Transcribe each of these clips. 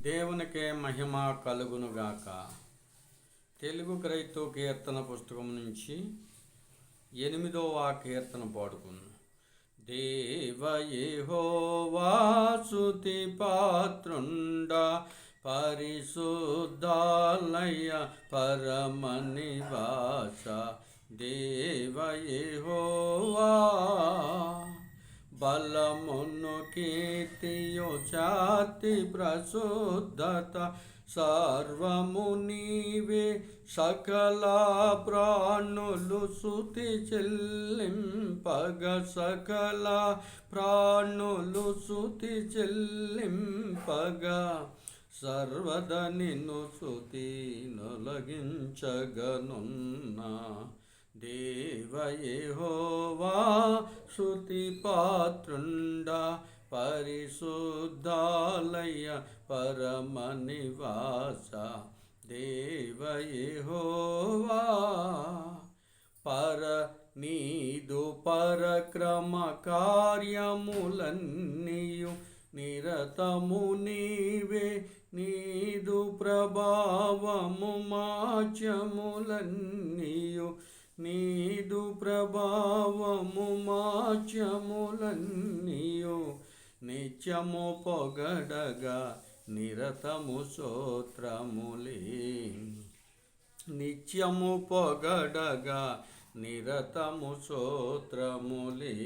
దేవునికే మహిమ కలుగునుగాక. తెలుగు క్రైస్తవ కీర్తన పుస్తకం నుంచి 8వ కీర్తన పాడుకుందాం. దేవ యెహోవా స్తుతి పాత్రుండా, పరిశుద్ధాలయ పరమ నివాస. దేవ యెహోవా బలమును కీర్తియు ఛాతి ప్రశుద్ధత సర్వము నీవే. సకల ప్రాణులు స్తుతి చెల్లింపగ, సకల ప్రాణులు స్తుతి చెల్లింపగా, సర్వద నిన్ను స్తుతి నొలగించగనున్నా. దేవ యెహోవా స్తుతి పాత్రుండా, పరిశుద్ధాలయ పరమ నివాస. దేవ యెహోవా నీదు పరక్రమ కార్యములన్నీయు నిరతము నీవే. నీదు ప్రభావము మాచ్యములన్నీయు, నీదు ప్రభావము మాచ్యములన్నీయు నిత్యము పొగడగా నిరతము స్తోత్రములే. నిత్యము పొగడగా నిరతము స్తోత్రములే.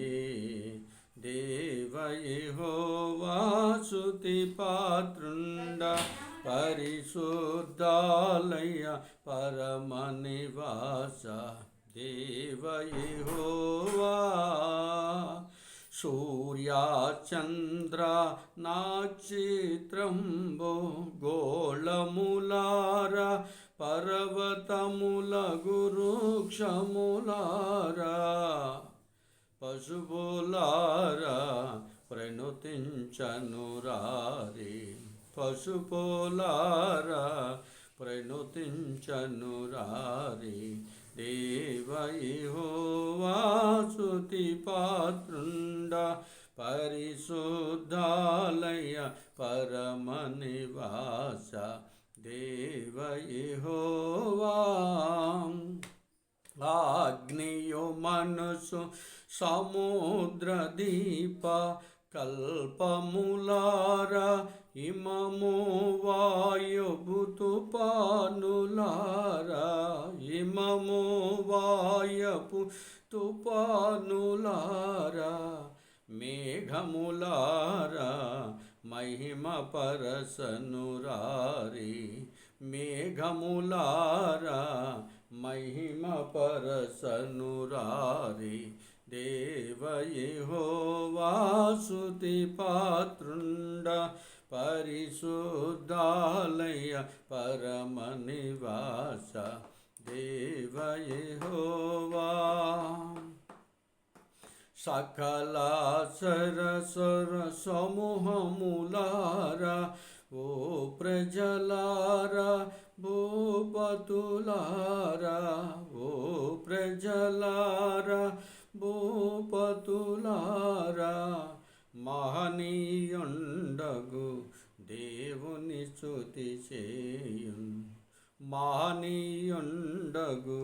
దేవ యెహోవా స్తుతి పాత్రుండా, పరిశుద్ధాలయ పరమ నివాస. దేవ యెహోవా సూర్యచంద్ర నక్షత్రంబు గోళములార, పర్వతముల వృక్షములారా, పశువులారా ప్రణుతించనురారి. పశువులారా ప్రణుతించనురారి. దేవ యెహోవా స్తుతి పాత్రుండా, పరిశుద్ధాలయ పరమ నివాస. దేవ యెహోవా అగ్నియు మనసు సముద్ర దీప కల్పములారా, ఇమము వాయువు తుపానులారా, ఇమము వాయపు తుపానులారా, మేఘములారా మహిమ పరసనురారి. మేఘములారా మహిమ పరసనురారి. దేవ యెహోవా స్తుతి పాత్రుండా, పరిశుద్ధాలయ పరమ నివాస. దేవ యెహోవా సకల సరసర సమూహములారా, ఓ ప్రజలారా భూపతులారా, ఓ ప్రజలారా భూపతులారా, మహనీయుండగు దేవుని స్తుతి చేయున్. మహనీయుండగు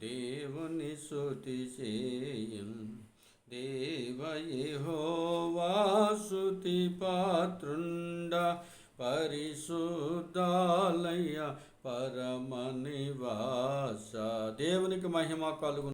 దేవుని స్తుతి చేయున్. దేవ యెహోవా స్తుతి పాత్రుండా, పరిశుద్ధాలయ పరమ నివాస. దేవునికి మహిమ కలుగు.